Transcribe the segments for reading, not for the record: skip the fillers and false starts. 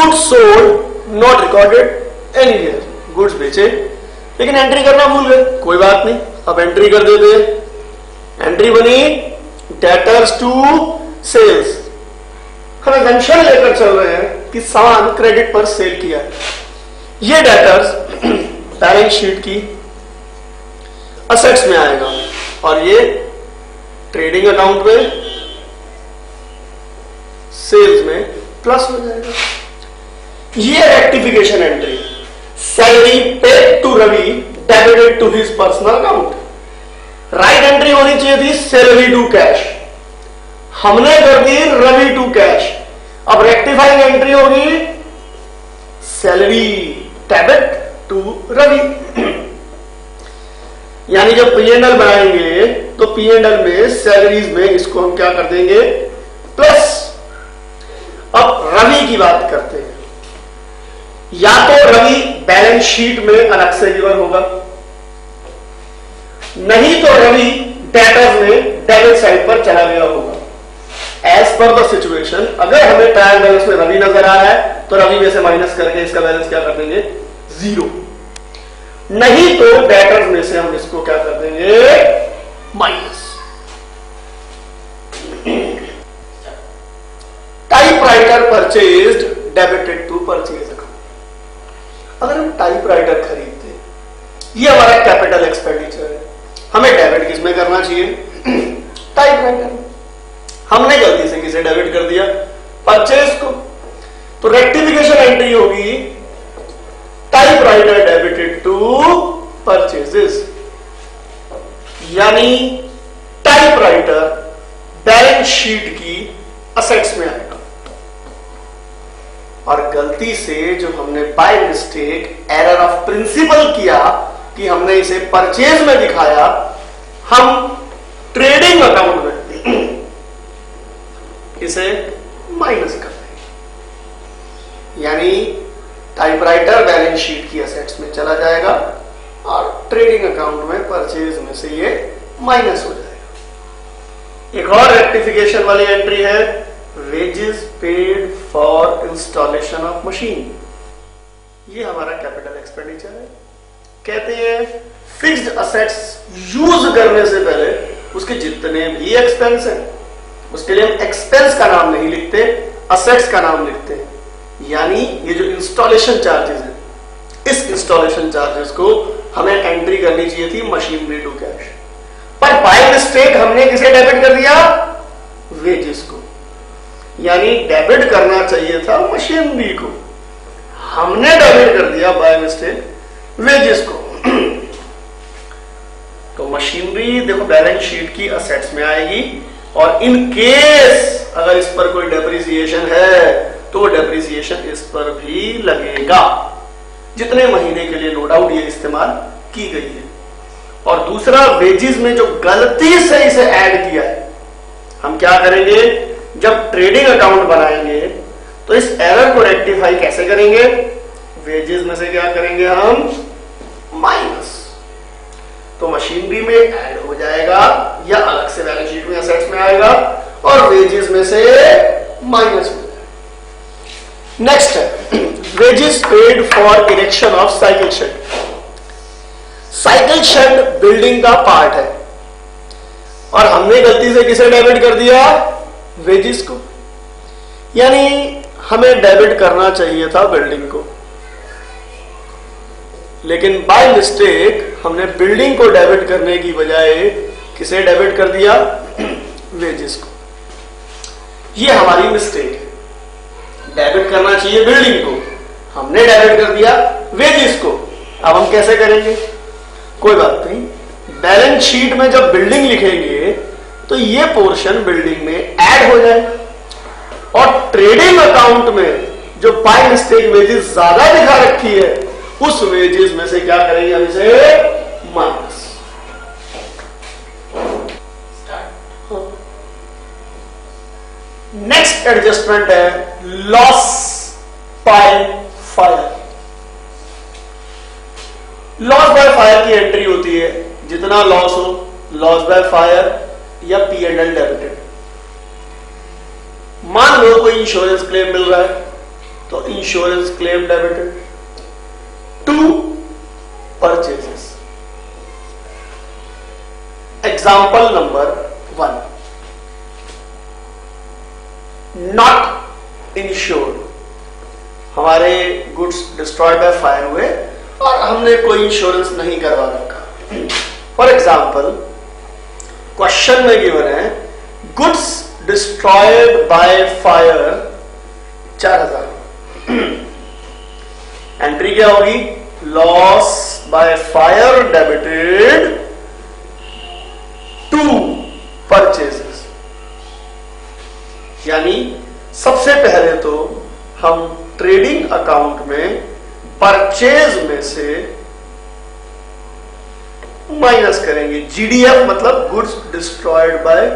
Goods sold not recorded anywhere, goods बेचे लेकिन entry करना भूल गए, कोई बात नहीं, अब एंट्री कर देते हैं। एंट्री बनी डेटर्स टू सेल्स, हम एजम्पशन लेकर चल रहे हैं कि सामान क्रेडिट पर सेल किया है। ये डेटर्स बैलेंस शीट की असेट्स में आएगा और ये ट्रेडिंग अकाउंट में सेल्स में प्लस हो जाएगा। ये rectification entry, salary paid to Ravi debited to his personal account. Right entry होनी चाहिए थी सैलरी टू कैश, हमने कर दी रवि टू कैश। अब रेक्टिफाइंग एंट्री होगी सैलरी डेबिट टू रवि। यानी जब P&L बनाएंगे तो P&L में सैलरीज में इसको हम क्या कर देंगे प्लस। अब रवि की बात करते हैं, या तो रवि बैलेंस शीट में अलग से गिवन होगा, नहीं तो रवि डेटर्स में डेबिट साइड पर चला गया होगा। एज पर द सिचुएशन, अगर हमें ट्रायल बैलेंस में रवि नजर आ रहा है तो रवि में से माइनस करके इसका बैलेंस क्या कर देंगे 0, नहीं तो डेटर्स में से हम इसको क्या कर देंगे minus. Typewriter purchased debited to purchase account. अगर हम टाइपराइटर खरीदते हैं, ये हमारा कैपिटल एक्सपेंडिचर है, हमें डेबिट किसमें करना चाहिए टाइपराइटर। हमने गलती से किसे डेबिट कर दिया परचेज को, तो रेक्टिफिकेशन एंट्री होगी टाइपराइटर डेबिटेड टू परचेजेस, यानी टाइपराइटर बैलेंस शीट की असेट्स में आएगा। और गलती से जो हमने by mistake error of principle किया कि हमने इसे परचेज में दिखाया, हम ट्रेडिंग अकाउंट में इसे माइनस कर देंगे, यानी टाइपराइटर बैलेंस शीट की असेट्स में चला जाएगा और ट्रेडिंग अकाउंट में परचेज में से ये माइनस हो जाएगा। एक और रेक्टिफिकेशन वाली एंट्री है wages paid for installation of machine. ये हमारा कैपिटल एक्सपेंडिचर है। कहते हैं फिक्स्ड असेट्स यूज करने से पहले उसके जितने भी एक्सपेंस हैं उसके लिए हम एक्सपेंस का नाम नहीं लिखते, असेट्स का नाम लिखते हैं। यानी ये जो इंस्टॉलेशन चार्जेस है, इस इंस्टॉलेशन चार्जेस को हमें एंट्री करनी चाहिए थी मशीनरी टू कैश, पर बाय मिस्टेक हमने किसे डेबिट कर दिया वेजेस को। यानी डेबिट करना चाहिए था मशीनरी को, हमने डेबिट कर दिया बाय मिस्टेक वेजेस को। तो मशीनरी देखो बैलेंस शीट की असेट्स में आएगी और इन केस अगर इस पर कोई डेप्रिसिएशन है तो डेप्रिसिएशन इस पर भी लगेगा, जितने महीने के लिए नो डाउट ये इस्तेमाल की गई है। और दूसरा वेजेस में जो गलती से इसे ऐड किया है, हम क्या करेंगे जब ट्रेडिंग अकाउंट बनाएंगे तो इस एरर को रेक्टिफाई कैसे करेंगे, वेजेस में से क्या करेंगे हम माइनस, तो मशीनरी में ऐड हो जाएगा या अलग से बैलेंस शीट में असेट्स में आएगा और वेजेस में से माइनस हो जाएगा। नेक्स्ट है wages paid for erection of cycle shed. Cycle shed building का पार्ट है और हमने गलती से किसे डेबिट कर दिया वेजेस को, यानी हमें डेबिट करना चाहिए था बिल्डिंग को, लेकिन बाय मिस्टेक हमने बिल्डिंग को डेबिट करने की बजाय किसे डेबिट कर दिया वेजेस को। ये हमारी मिस्टेक है, डेबिट करना चाहिए बिल्डिंग को, हमने डेबिट कर दिया वेजेस को। अब हम कैसे करेंगे, कोई बात नहीं, बैलेंस शीट में जब बिल्डिंग लिखेंगे तो ये पोर्शन बिल्डिंग में ऐड हो जाए और ट्रेडिंग अकाउंट में जो बाय मिस्टेक वेजेस ज्यादा दिखा रखी है उस वेजेस में से क्या करेंगे हम इसे माइनस। नेक्स्ट एडजस्टमेंट है loss by fire. Loss by fire की एंट्री होती है जितना लॉस हो, लॉस बाय फायर या P&L डेबिटेड। मान लो कोई इंश्योरेंस क्लेम मिल रहा है तो insurance claim debited, 2 purchases. Example number 1, not insured, हमारे गुड्स डिस्ट्रॉयड बाय फायर हुए और हमने कोई इंश्योरेंस नहीं करवा रखा। फॉर एग्जाम्पल क्वेश्चन में गिवन है goods destroyed by fire 4000, entry क्या होगी? Loss by fire debited 2 purchases. यानी सबसे पहले तो हम ट्रेडिंग अकाउंट में परचेज में से माइनस करेंगे, जीडीएफ मतलब गुड्स डिस्ट्रॉयड बाय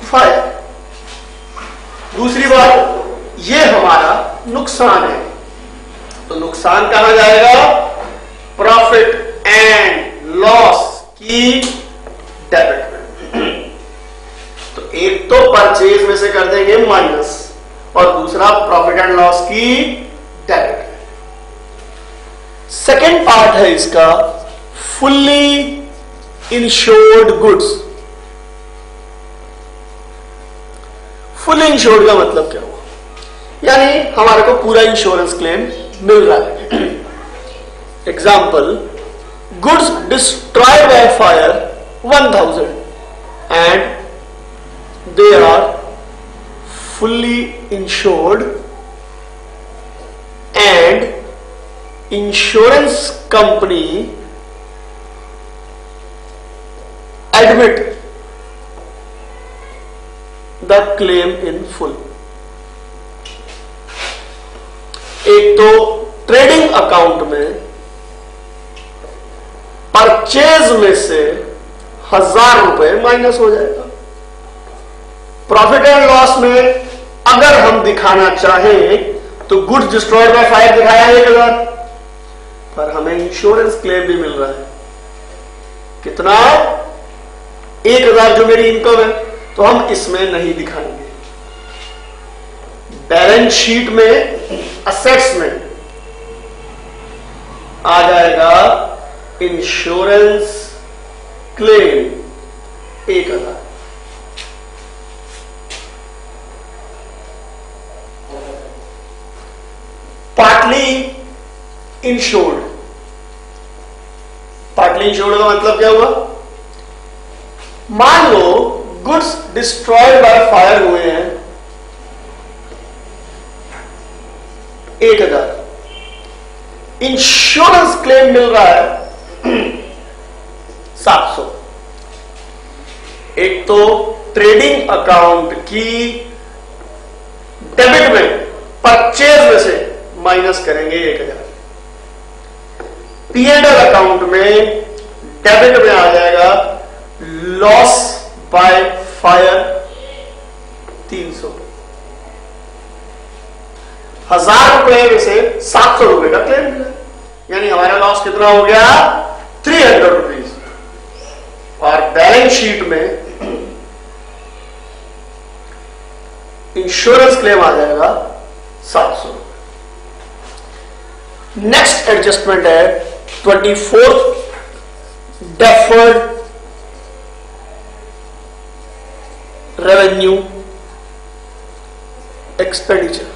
फायर। दूसरी बात, ये हमारा नुकसान है, तो नुकसान कहां जाएगा? प्रॉफिट एंड लॉस की डेबिट में। तो एक तो परचेज में से कर देंगे माइनस और दूसरा प्रॉफिट एंड लॉस की डेबिट। सेकेंड पार्ट है इसका fully insured goods. Fully insured का मतलब क्या हुआ? यानी हमारे को पूरा इंश्योरेंस क्लेम मिल रहा है। Example, goods destroyed by fire 1000 and they are fully insured and insurance company admit the claim in full। एक तो ट्रेडिंग अकाउंट में परचेज में से 1000 रुपए माइनस हो जाएगा। प्रॉफिट एंड लॉस में अगर हम दिखाना चाहें तो गुड्स डिस्ट्रॉयड बाय फायर दिखाया 1000, पर हमें इंश्योरेंस क्लेम भी मिल रहा है। कितना? 1000 जो मेरी इनकम है, तो हम इसमें नहीं दिखाएंगे। बैलेंस शीट में असेट्स में आ जाएगा insurance claim 1000। Partly insured. Partly insured का मतलब क्या हुआ? मान लो गुड्स डिस्ट्रॉयड बाय फायर हुए हैं 1000, इंश्योरेंस क्लेम मिल रहा है 700। एक तो ट्रेडिंग अकाउंट की डेबिट में परचेज में से माइनस करेंगे 1000। P&L अकाउंट में डेबिट में आ जाएगा लॉस बाय फायर 300। 1000 रुपए में से 700 रुपए का क्लेम मिला, यानी हमारा लॉस कितना हो गया? 300 रुपीज। और बैलेंस शीट में इंश्योरेंस क्लेम आ जाएगा 700। नेक्स्ट एडजस्टमेंट है 24th डेफर्ड रेवेन्यू एक्सपेंडिचर।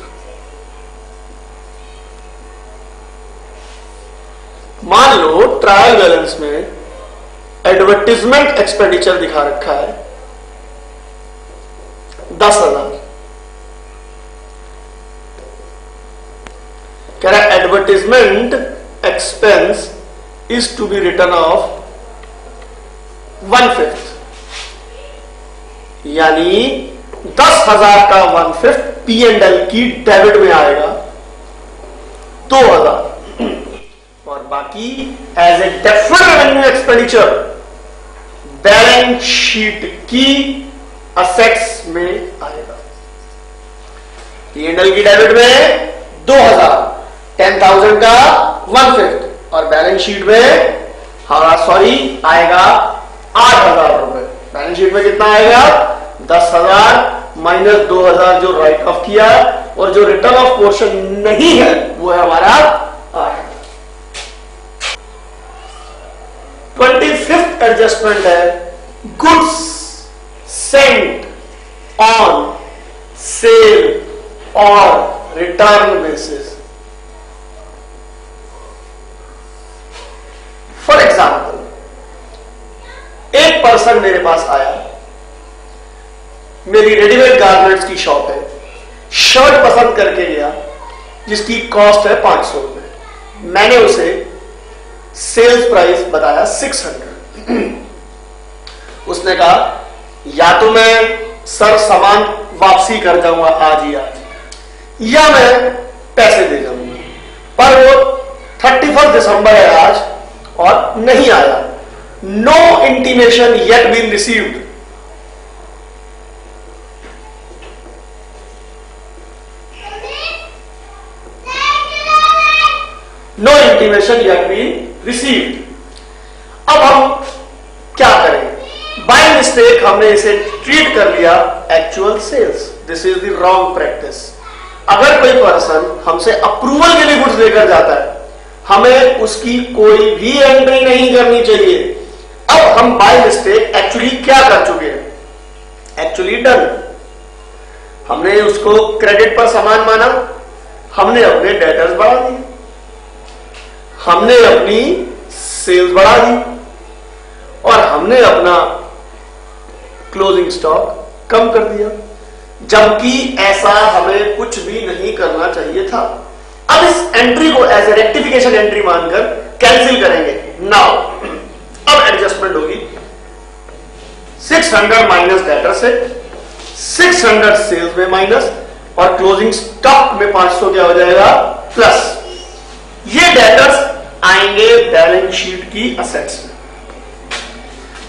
मान लो ट्रायल बैलेंस में एडवर्टीजमेंट एक्सपेंडिचर दिखा रखा है 10,000। कह रहा है advertisement expense is to be written off 1/5, यानी 10,000 का 1/5 P&L की डेबिट में आएगा 2,000 और बाकी as a deferred revenue expenditure balance sheet की असेट्स में आएगा। P&L की डेबिट में 2,000, 10,000 का 1/5 और बैलेंस शीट में आएगा 8,000 रुपए। बैलेंस शीट में कितना आएगा? 10,000 माइनस 2000 जो राइट ऑफ किया, और जो रिटर्न ऑफ पोर्शन नहीं है वो है हमारा 8। 25th एडजस्टमेंट है गुड्स सेंट ऑन सेल और रिटर्न बेसिस। फॉर एग्जाम्पल, एक पर्सन मेरे पास आया, मेरी रेडीमेड गारमेंट्स की शॉप है, शर्ट पसंद करके गया जिसकी कॉस्ट है 500 रुपए। मैंने उसे सेल्स प्राइस बताया 600। उसने कहा या तो मैं सर सामान वापसी कर जाऊंगा आज ही आज, या मैं पैसे दे जाऊंगा, पर वो 31 दिसंबर है आज और नहीं आया। No intimation yet been received. No intimation yet been received. अब हम क्या करें? बाय मिस्टेक हमने इसे ट्रीट कर लिया actual sales. This is the wrong practice. अगर कोई पर्सन हमसे अप्रूवल के लिए गुड्स लेकर जाता है, हमें उसकी कोई भी एंट्री नहीं करनी चाहिए। अब हम बाय मिस्टेक एक्चुअली क्या कर चुके हैं? एक्चुअली डन, हमने उसको क्रेडिट पर सामान माना, हमने अपने डेटर्स बढ़ा दिए, हमने अपनी सेल्स बढ़ा दी, और हमने अपना क्लोजिंग स्टॉक कम कर दिया, जबकि ऐसा हमें कुछ भी नहीं करना चाहिए था। अब इस एंट्री को एज ए रेक्टिफिकेशन एंट्री मानकर कैंसिल करेंगे। नाउ अब एडजस्टमेंट होगी 600 माइनस डेटर से, 600 सेल्स में माइनस, और क्लोजिंग स्टॉक में 500 क्या हो जाएगा? प्लस। ये डेटर्स आएंगे बैलेंस शीट की असेट्स में,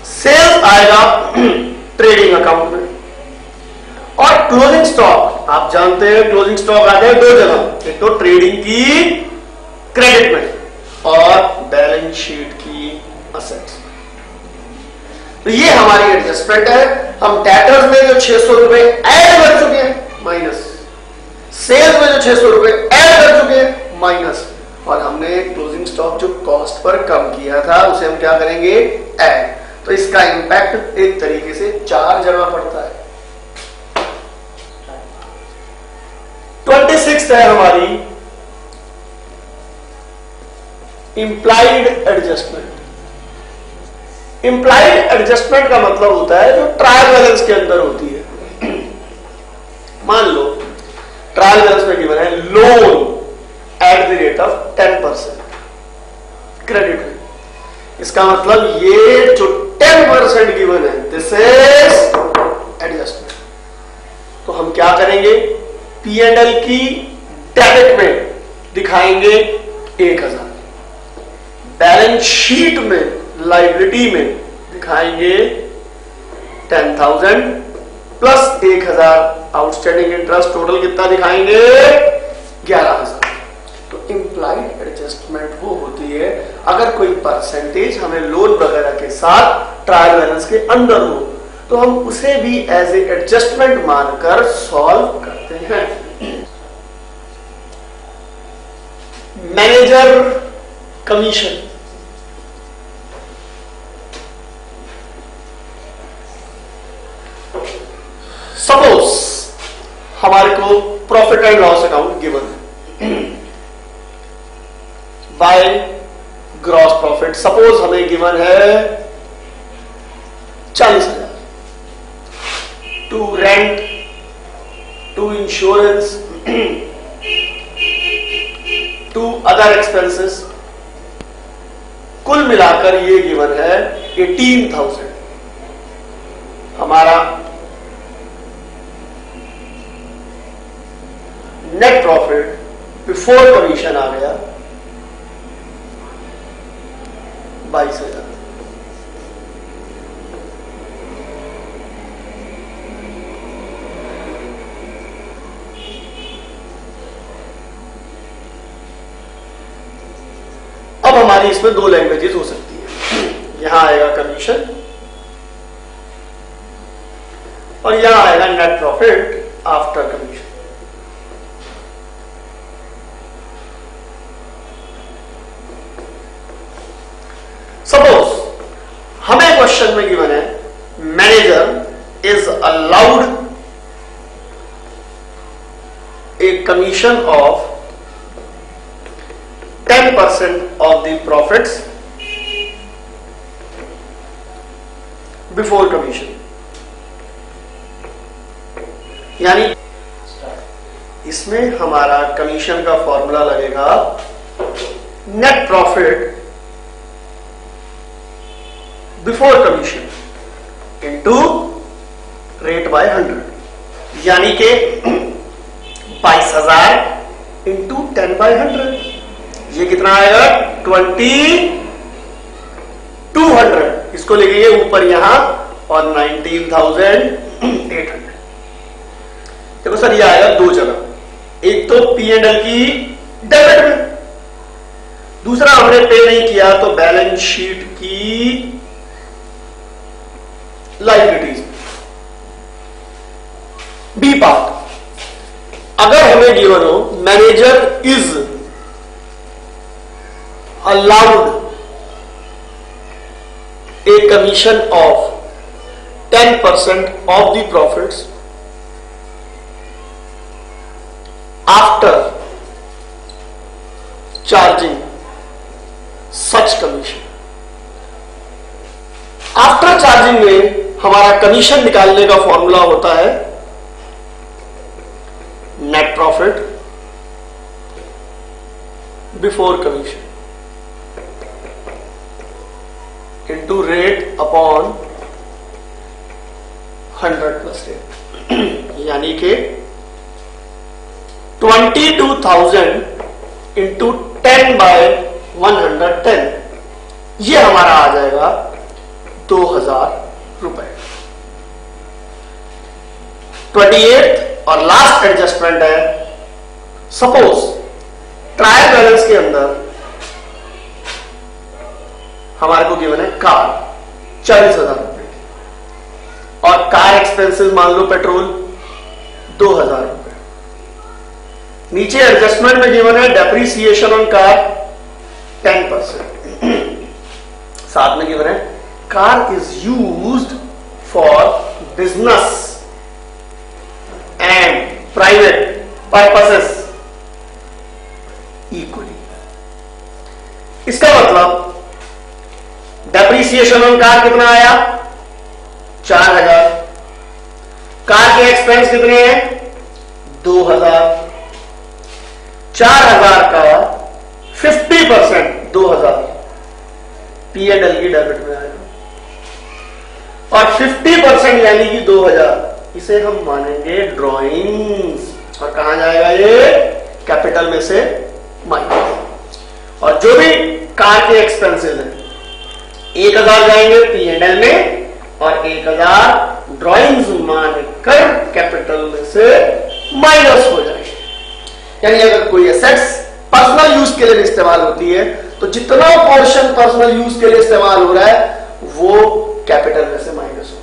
सेल्स आएगा ट्रेडिंग अकाउंट में, और क्लोजिंग स्टॉक आप जानते हैं क्लोजिंग स्टॉक आते हैं दो जगह, एक तो ट्रेडिंग की क्रेडिट में और बैलेंस शीट की असेट्स। तो ये हमारी एडजस्टमेंट है। हम डेटर्स में जो 600 रुपए ऐड कर चुके हैं माइनस, सेल्स में जो 600 रुपए ऐड कर चुके हैं माइनस, और हमने क्लोजिंग स्टॉक जो कॉस्ट पर कम किया था उसे हम क्या करेंगे? ऐड। तो इसका इंपैक्ट एक तरीके से 4 जगह पड़ता है। 26 है हमारी इंप्लाइड एडजस्टमेंट। इंप्लाइड एडजस्टमेंट का मतलब होता है जो ट्रायल बैलेंस के अंदर होती है। मान लो ट्रायल बैलेंस में गिवन है loan at the rate of 10% credit में। इसका मतलब ये जो 10% गिवन है दिस इज एडजस्टमेंट। तो हम क्या करेंगे? P&L की डेबिट में दिखाएंगे 1000, बैलेंस शीट में लायबिलिटी में दिखाएंगे 10,000 प्लस 1000 आउटस्टैंडिंग इंटरेस्ट, टोटल कितना दिखाएंगे? 11,000। तो इंप्लाइड एडजस्टमेंट वो होती है अगर कोई परसेंटेज हमें लोन वगैरह के साथ ट्रायल बैलेंस के अंदर हो, तो हम उसे भी एज ए एडजस्टमेंट मानकर सॉल्व करते हैं। मैनेजर कमीशन, सपोज हमारे को profit and loss account given है बाय ग्रॉस प्रॉफिट। सपोज हमें गिवन है 40,000 to rent, to insurance, to other expenses, कुल मिलाकर ये गिवन है 18,000। हमारा नेट प्रॉफिट बिफोर कमीशन आ गया 22,000। अब हमारी इसमें 2 लैंग्वेजेस हो सकती है। यहां आएगा कमीशन और यहां आएगा net profit after commission. Suppose हमें क्वेश्चन में गिवन है manager is allowed a commission of 10% of the profits before commission। यानी इसमें हमारा कमीशन का फॉर्मूला लगेगा net profit before commission into rate by 100, यानी कि 22,000 इंटू 10/100, ये कितना आएगा 2200। इसको लिखेंगे ऊपर यहां और 19,800। देखो सर ये आएगा दो जगह, एक तो P&L की डेबिट में, दूसरा हमने पे नहीं किया तो बैलेंस शीट की लायबिलिटीज। बी पार्ट, अगर हमें गिवन हो manager is allowed a commission of 10% of the profits after charging such commission. After charging में हमारा कमीशन निकालने का फॉर्मूला होता है net profit before commission into rate upon 100 plus rate, यानी कि 22,000 इंटू 10/110, ये हमारा आ जाएगा 2,000 रुपए। 28 और लास्ट एडजस्टमेंट है, सपोज ट्रायल बैलेंस के अंदर हमारे को गिवन है कार 40,000 रुपए और कार एक्सपेंसेस मान लो पेट्रोल 2,000 रुपए। नीचे एडजस्टमेंट में गिवन है डेप्रीसिएशन ऑन कार 10%, साथ में गिवन है car is used for business and private purposes equally. इसका मतलब डेप्रीसिएशन ऑन कार कितना आया 4,000, कार के एक्सपेंस कितने हैं 2,000, 4,000 का 50% 2,000 P&L की डेबिट में आएगा और 50% यानी कि 2,000 इसे हम मानेंगे ड्रॉइंग्स और कहां जाएगा ये कैपिटल में से माइनस। और जो भी कार के एक्सपेंसेस हैं 1,000 जाएंगे P&L में और 1,000 ड्रॉइंग्स मानकर कैपिटल में से माइनस हो जाएंगे। यानी अगर कोई एसेट्स पर्सनल यूज के लिए इस्तेमाल होती है तो जितना पोर्शन पर्सनल यूज के लिए इस्तेमाल हो रहा है वो कैपिटल में से माइनस हो।